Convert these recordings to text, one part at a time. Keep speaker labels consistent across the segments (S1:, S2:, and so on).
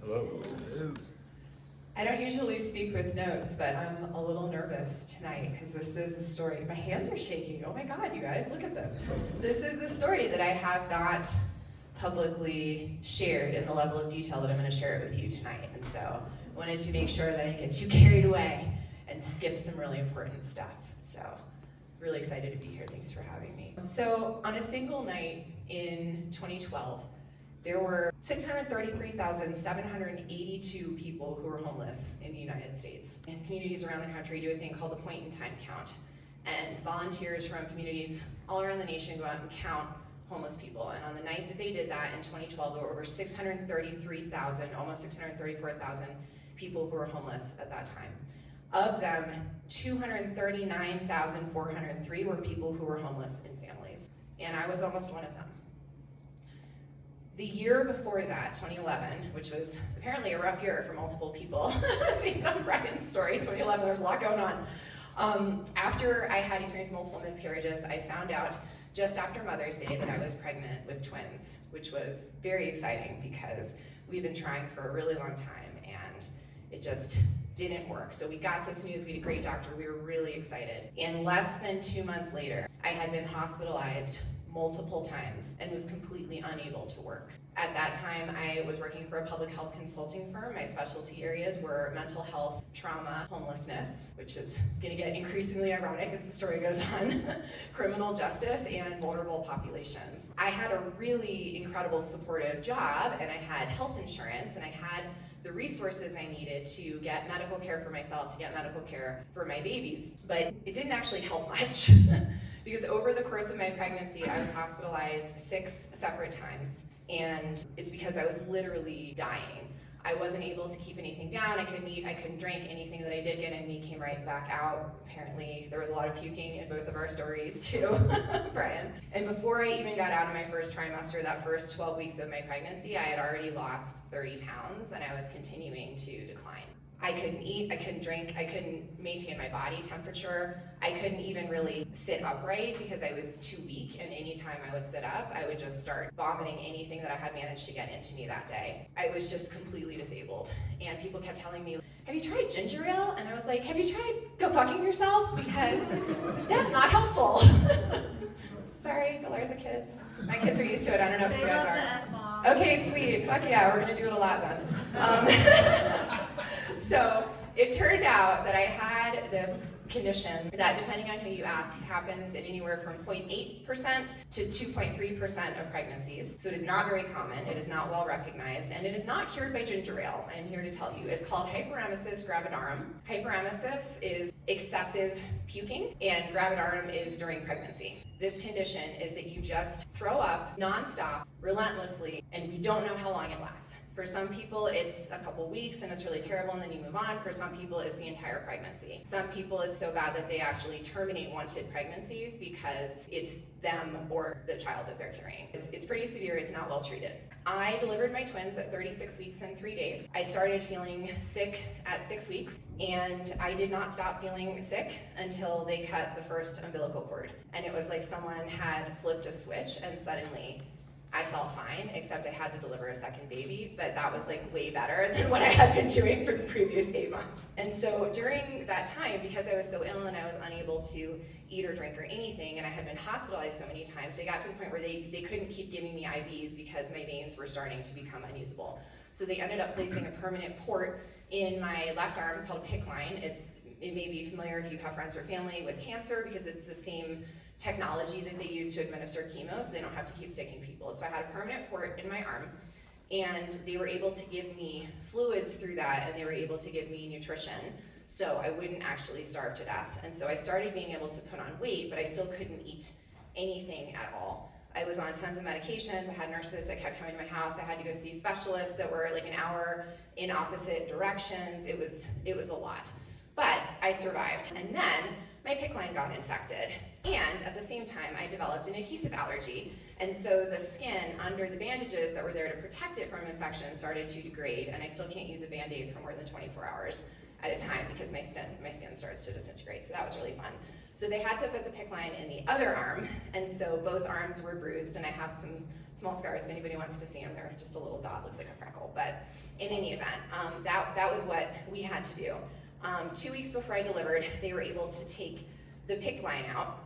S1: Hello.
S2: I don't usually speak with notes, but I'm a little nervous tonight because this is a story. My hands are shaking. Oh my God, you guys, look at this. This is a story that I have not publicly shared in the level of detail that I'm going to share it with you tonight. And so I wanted to make sure that I didn't get too carried away and skip some really important stuff. So really excited to be here. Thanks for having me. So on a single night in 2012, there were 633,782 people who were homeless in the United States. And communities around the country do a thing called the point-in-time count. And volunteers from communities all around the nation go out and count homeless people. And on the night that they did that in 2012, there were over 633,000, almost 634,000 people who were homeless at that time. Of them, 239,403 were people who were homeless in families. And I was almost one of them. The year before that, 2011, which was apparently a rough year for multiple people, based on Brian's story, 2011, there's a lot going on. After I had experienced multiple miscarriages, I found out just after Mother's Day that I was pregnant with twins, which was very exciting because we've been trying for a really long time and it just didn't work. So we got this news, we had a great doctor, we were really excited. And less than 2 months later, I had been hospitalized multiple times and was completely unable to work. At that time, I was working for a public health consulting firm. My specialty areas were mental health, trauma, homelessness, which is gonna get increasingly ironic as the story goes on, criminal justice, and vulnerable populations. I had a really incredible supportive job, and I had health insurance, and I had the resources I needed to get medical care for myself, to get medical care for my babies. But it didn't actually help much because over the course of my pregnancy, I was hospitalized 6 separate times. And it's because I was literally dying. I wasn't able to keep anything down. I couldn't eat, I couldn't drink. Anything that I did get in me came right back out. Apparently, there was a lot of puking in both of our stories too, Brian. And before I even got out of my first trimester, that first 12 weeks of my pregnancy, I had already lost 30 pounds and I was continuing to decline. I couldn't eat, I couldn't drink, I couldn't maintain my body temperature. I couldn't even really sit upright because I was too weak, and anytime I would sit up, I would just start vomiting anything that I had managed to get into me that day. I was just completely disabled. And people kept telling me, have you tried ginger ale? And I was like, have you tried go fucking yourself? Because that's not helpful. Sorry, the Larsa kids. My kids are used to it, I don't know if you guys are. Okay, sweet, fuck yeah, we're gonna do it a lot then. So it turned out that I had this condition that, depending on who you ask, happens in anywhere from 0.8% to 2.3% of pregnancies. So it is not very common, it is not well recognized, and it is not cured by ginger ale, I'm here to tell you. It's called hyperemesis gravidarum. Hyperemesis is excessive puking, and gravidarum is during pregnancy. This condition is that you just throw up nonstop, relentlessly, and we don't know how long it lasts. For some people, it's a couple weeks and it's really terrible and then you move on. For some people, it's the entire pregnancy. Some people, it's so bad that they actually terminate wanted pregnancies because it's them or the child that they're carrying. It's pretty severe, it's not well treated. I delivered my twins at 36 weeks and 3 days. I started feeling sick at 6 weeks, and I did not stop feeling sick until they cut the first umbilical cord. And it was like someone had flipped a switch and suddenly I felt fine, except I had to deliver a second baby, but that was like way better than what I had been doing for the previous 8 months. And so during that time, because I was so ill and I was unable to eat or drink or anything, and I had been hospitalized so many times, they got to the point where they couldn't keep giving me IVs because my veins were starting to become unusable. So they ended up placing a permanent port in my left arm called PICC line. It may be familiar if you have friends or family with cancer because it's the same technology that they use to administer chemo, so they don't have to keep sticking people. So I had a permanent port in my arm, and they were able to give me fluids through that, and they were able to give me nutrition so I wouldn't actually starve to death. And so I started being able to put on weight, but I still couldn't eat anything at all. I was on tons of medications. I had nurses that kept coming to my house. I had to go see specialists that were like an hour in opposite directions. It was a lot. But I survived. And then my PICC line got infected. And at the same time, I developed an adhesive allergy. And so the skin under the bandages that were there to protect it from infection started to degrade. And I still can't use a Band-Aid for more than 24 hours at a time because my skin starts to disintegrate. So that was really fun. So they had to put the PICC line in the other arm. And so both arms were bruised. And I have some small scars if anybody wants to see them. They're just a little dot, looks like a freckle. But in any event, that was what we had to do. 2 weeks before I delivered, they were able to take the PICC line out.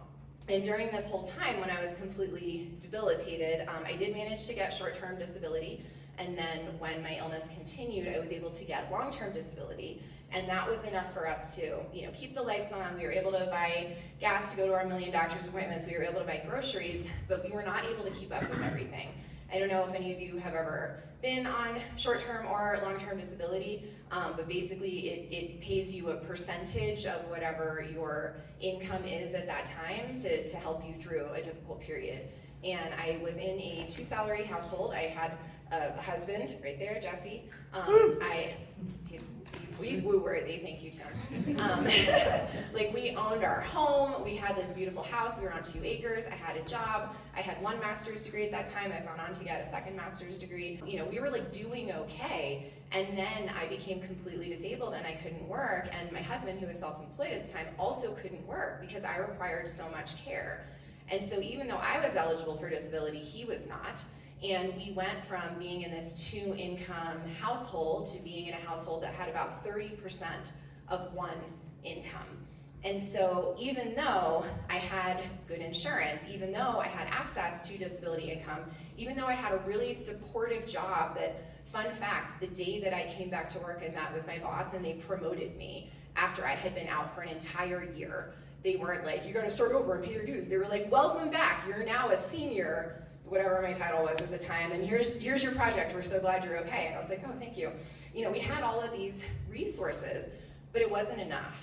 S2: And during this whole time, when I was completely debilitated, I did manage to get short-term disability. And then when my illness continued, I was able to get long-term disability. And that was enough for us to, keep the lights on. We were able to buy gas to go to our million doctor's appointments. We were able to buy groceries, but we were not able to keep up with everything. I don't know if any of you have ever been on short-term or long-term disability, but basically it pays you a percentage of whatever your income is at that time to help you through a difficult period. And I was in a 2-salary household. I had a husband, right there, Jesse. He's woo-worthy, thank you, Tim. Like, we owned our home, we had this beautiful house, we were on 2 acres, I had a job, I had 1 master's degree at that time, I've gone on to get a 2nd master's degree. We were like doing okay, and then I became completely disabled and I couldn't work, and my husband, who was self-employed at the time, also couldn't work because I required so much care. And so even though I was eligible for disability, he was not. And we went from being in this 2-income household to being in a household that had about 30% of 1 income. And so even though I had good insurance, even though I had access to disability income, even though I had a really supportive job that, fun fact, the day that I came back to work and met with my boss and they promoted me after I had been out for an entire year, they weren't like, you gotta start over and pay your dues. They were like, welcome back, you're now a senior, whatever my title was at the time, and here's your project, we're so glad you're okay. And I was like, oh, thank you. We had all of these resources, but it wasn't enough.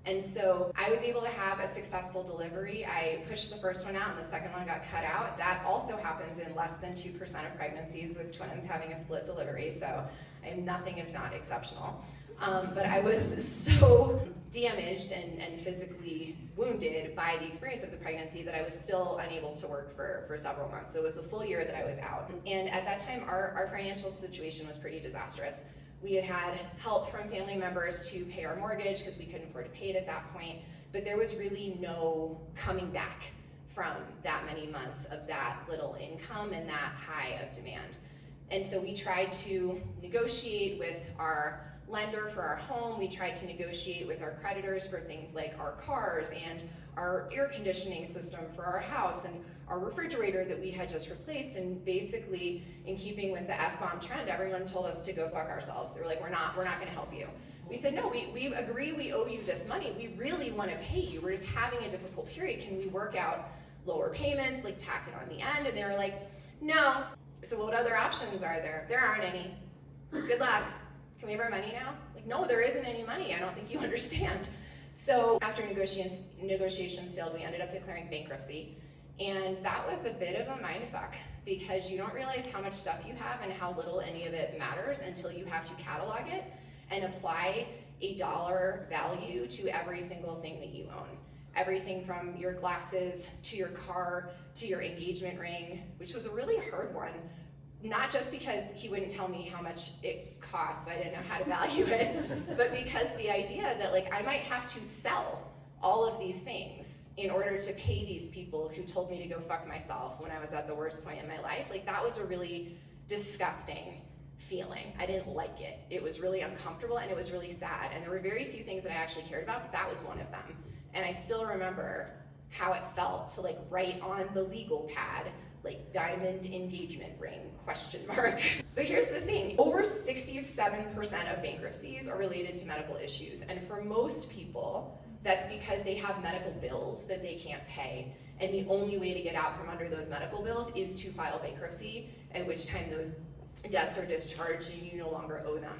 S2: And so I was able to have a successful delivery. I pushed the first one out and the second one got cut out. That also happens in less than 2% of pregnancies with twins having a split delivery, so I am nothing if not exceptional. But I was so damaged and physically wounded by the experience of the pregnancy that I was still unable to work for several months. So it was a full year that I was out. And at that time, our financial situation was pretty disastrous. We had had help from family members to pay our mortgage because we couldn't afford to pay it at that point, but there was really no coming back from that many months of that little income and that high of demand. And so we tried to negotiate with our lender for our home. We tried to negotiate with our creditors for things like our cars and our air conditioning system for our house and our refrigerator that we had just replaced. And basically, in keeping with the F-bomb trend, everyone told us to go fuck ourselves. They were like, we're not gonna help you. We said, no, we agree we owe you this money. We really wanna pay you. We're just having a difficult period. Can we work out lower payments, like tack it on the end? And they were like, no. So what other options are there? There aren't any. Good luck. Can we have our money now? Like, no, there isn't any money. I don't think you understand. So after negotiations failed, we ended up declaring bankruptcy. And that was a bit of a mindfuck because you don't realize how much stuff you have and how little any of it matters until you have to catalog it and apply a dollar value to every single thing that you own. Everything from your glasses to your car to your engagement ring, which was a really hard one. Not just because he wouldn't tell me how much it cost, so I didn't know how to value it, but because the idea that like I might have to sell all of these things in order to pay these people who told me to go fuck myself when I was at the worst point in my life, like that was a really disgusting feeling. I didn't like it. It was really uncomfortable and it was really sad. And there were very few things that I actually cared about, but that was one of them. And I still remember how it felt to like write on the legal pad, like diamond engagement ring, question mark. But here's the thing, over 67% of bankruptcies are related to medical issues. And for most people, that's because they have medical bills that they can't pay. And the only way to get out from under those medical bills is to file bankruptcy, at which time those debts are discharged and you no longer owe them.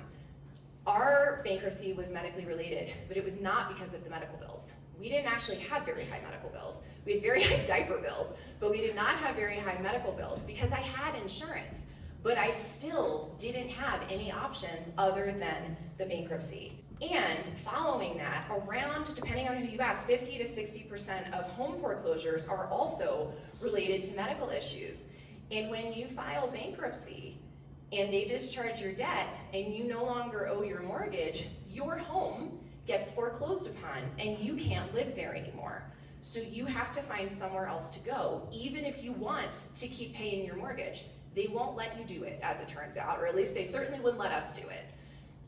S2: Our bankruptcy was medically related, but it was not because of the medical bills. We didn't actually have very high medical bills. We had very high diaper bills, but we did not have very high medical bills because I had insurance, but I still didn't have any options other than the bankruptcy. And following that, around, depending on who you ask, 50 to 60% of home foreclosures are also related to medical issues. And when you file bankruptcy and they discharge your debt and you no longer owe your mortgage, your home gets foreclosed upon and you can't live there anymore. So you have to find somewhere else to go, even if you want to keep paying your mortgage. They won't let you do it, as it turns out, or at least they certainly wouldn't let us do it.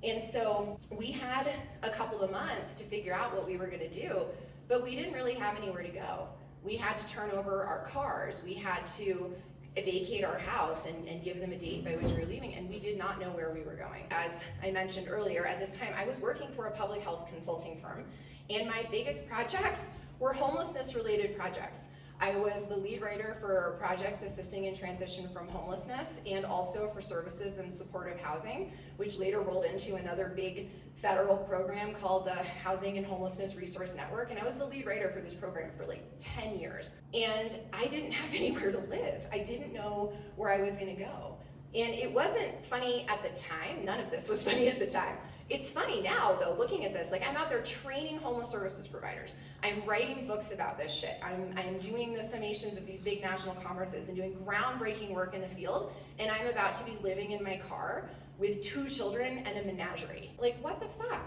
S2: And so we had a couple of months to figure out what we were gonna do, but we didn't really have anywhere to go. We had to turn over our cars, we had to vacate our house and give them a date by which we were leaving, and we did not know where we were going. As I mentioned earlier, at this time I was working for a public health consulting firm, and my biggest projects were homelessness related projects. I was the lead writer for projects assisting in transition from homelessness and also for services and supportive housing, which later rolled into another big federal program called the Housing and Homelessness Resource Network. And I was the lead writer for this program for like 10 years. And I didn't have anywhere to live. I didn't know where I was gonna go. And it wasn't funny at the time. None of this was funny at the time. It's funny now though, looking at this, like I'm out there training homeless services providers. I'm writing books about this shit. I'm doing the summations of these big national conferences and doing groundbreaking work in the field, and I'm about to be living in my car with 2 children and a menagerie. Like, what the fuck?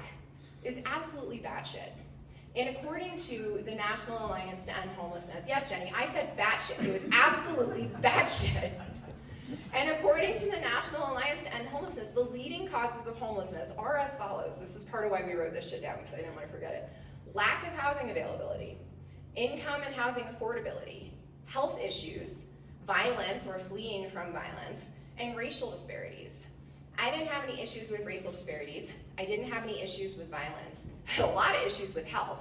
S2: Is absolutely batshit. And according to the National Alliance to End Homelessness, yes, Jenny, I said batshit. It was absolutely batshit. And according to the National Alliance to End Homelessness, the leading causes of homelessness are as follows. This is part of why we wrote this shit down, because I didn't want to forget it. Lack of housing availability, income and housing affordability, health issues, violence or fleeing from violence, and racial disparities. I didn't have any issues with racial disparities. I didn't have any issues with violence. I had a lot of issues with health.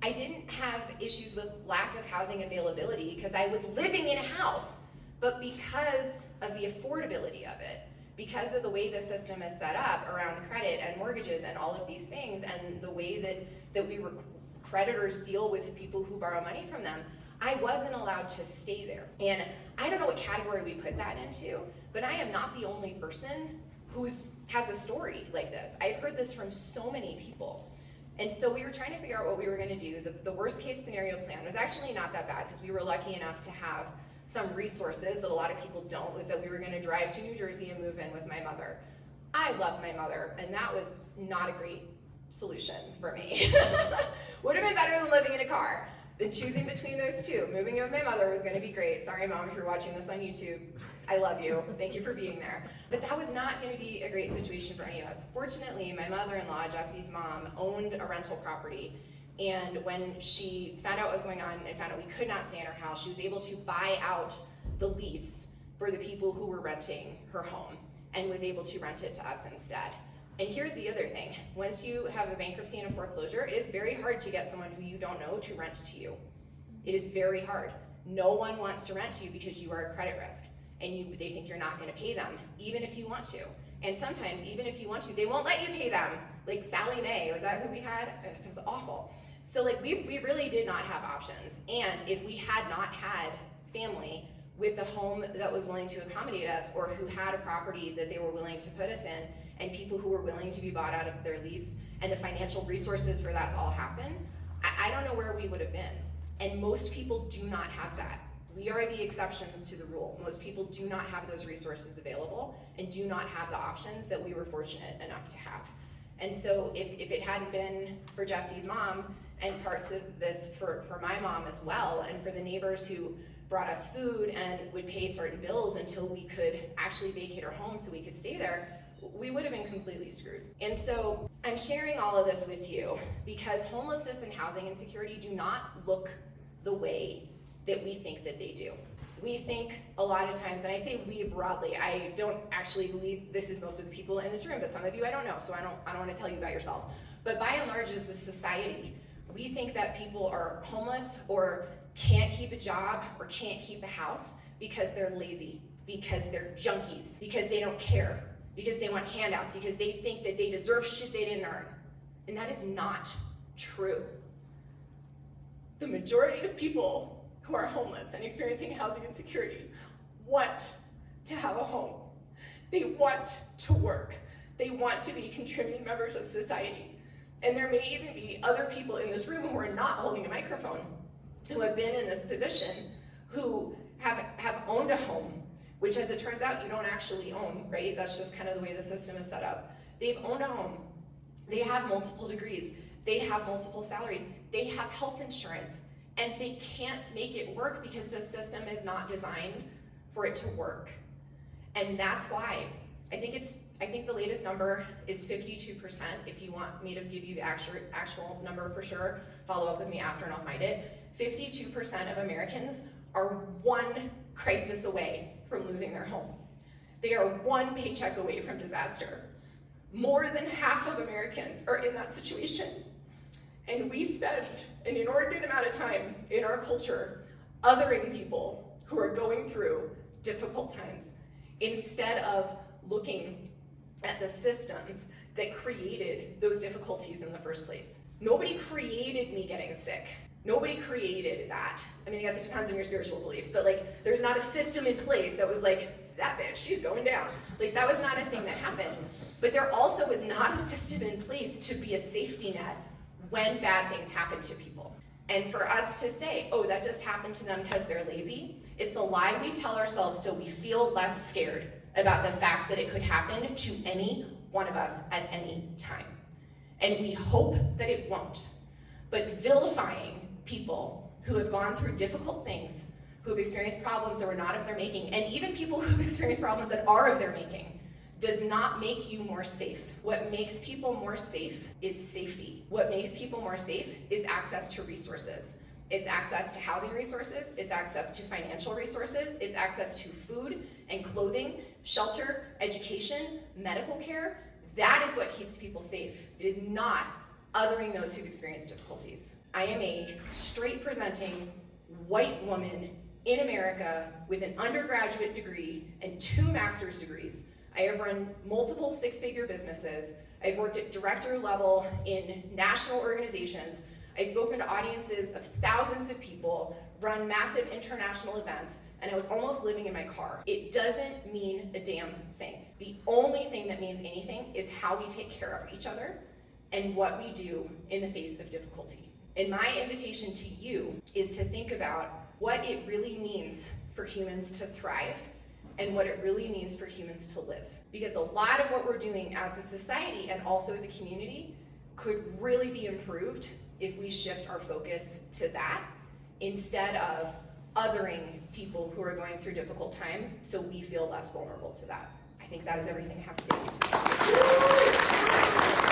S2: I didn't have issues with lack of housing availability because I was living in a house, but because of the affordability of it, because of the way the system is set up around credit and mortgages and all of these things, and the way that creditors deal with people who borrow money from them, I wasn't allowed to stay there. And I don't know what category we put that into, but I am not the only person who has a story like this. I've heard this from so many people. And so we were trying to figure out what we were gonna do. The worst case scenario plan was actually not that bad, because we were lucky enough to have some resources that a lot of people don't, was that we were gonna drive to New Jersey and move in with my mother. I love my mother, and that was not a great solution for me. Would have been better than living in a car. Then choosing between those two, moving in with my mother was gonna be great. Sorry, Mom, if you're watching this on YouTube. I love you. Thank you for being there. But that was not gonna be a great situation for any of us. Fortunately, my mother-in-law, Jesse's mom, owned a rental property. And when she found out what was going on and found out we could not stay in her house, she was able to buy out the lease for the people who were renting her home and was able to rent it to us instead. And here's the other thing. Once you have a bankruptcy and a foreclosure, it is very hard to get someone who you don't know to rent to you. It is very hard. No one wants to rent to you because you are a credit risk, and they think you're not gonna pay them, even if you want to. And sometimes, even if you want to, they won't let you pay them. Like Sally Mae, was that who we had? It was awful. So like we really did not have options. And if we had not had family with a home that was willing to accommodate us, or who had a property that they were willing to put us in, and people who were willing to be bought out of their lease, and the financial resources for that to all happen, I don't know where we would have been. And most people do not have that. We are the exceptions to the rule. Most people do not have those resources available and do not have the options that we were fortunate enough to have. And so if it hadn't been for Jesse's mom, and parts of this for my mom as well, and for the neighbors who brought us food and would pay certain bills until we could actually vacate our home so we could stay there, we would have been completely screwed. And so I'm sharing all of this with you because homelessness and housing insecurity do not look the way that we think that they do. We think a lot of times, and I say we broadly, I don't actually believe this is most of the people in this room, but some of you I don't know, so I don't want to tell you about yourself. But by and large, as a society, we think that people are homeless or can't keep a job or can't keep a house because they're lazy, because they're junkies, because they don't care, because they want handouts, because they think that they deserve shit they didn't earn. And that is not true. The majority of people who are homeless and experiencing housing insecurity want to have a home. They want to work. They want to be contributing members of society. And there may even be other people in this room who are not holding a microphone, who have been in this position, who have owned a home, which as it turns out, you don't actually own, right? That's just kind of the way the system is set up. They've owned a home. They have multiple degrees. They have multiple salaries. They have health insurance, and they can't make it work because the system is not designed for it to work. And that's why I think the latest number is 52%. If you want me to give you the actual number for sure, follow up with me after and I'll find it. 52% of Americans are one crisis away from losing their home. They are one paycheck away from disaster. More than half of Americans are in that situation. And we spend an inordinate amount of time in our culture othering people who are going through difficult times instead of looking at the systems that created those difficulties in the first place. Nobody created me getting sick. Nobody created that. I mean, I guess it depends on your spiritual beliefs, but like, there's not a system in place that was like, that bitch, she's going down. Like, that was not a thing that happened. But there also is not a system in place to be a safety net when bad things happen to people. And for us to say, oh, that just happened to them because they're lazy, it's a lie we tell ourselves so we feel less scared about the fact that it could happen to any one of us at any time. And we hope that it won't. But vilifying people who have gone through difficult things, who have experienced problems that were not of their making, and even people who have experienced problems that are of their making, does not make you more safe. What makes people more safe is safety. What makes people more safe is access to resources. It's access to housing resources, it's access to financial resources, it's access to food and clothing, shelter, education, medical care. That is what keeps people safe. It is not othering those who've experienced difficulties. I am a straight presenting white woman in America with an undergraduate degree and 2 master's degrees. I have run multiple 6-figure businesses. I've worked at director level in national organizations. I've spoken to audiences of thousands of people, run massive international events, and I was almost living in my car. It doesn't mean a damn thing. The only thing that means anything is how we take care of each other and what we do in the face of difficulty. And my invitation to you is to think about what it really means for humans to thrive and what it really means for humans to live. Because a lot of what we're doing as a society and also as a community could really be improved if we shift our focus to that instead of othering people who are going through difficult times so we feel less vulnerable to that. I think that is everything I have to say to you.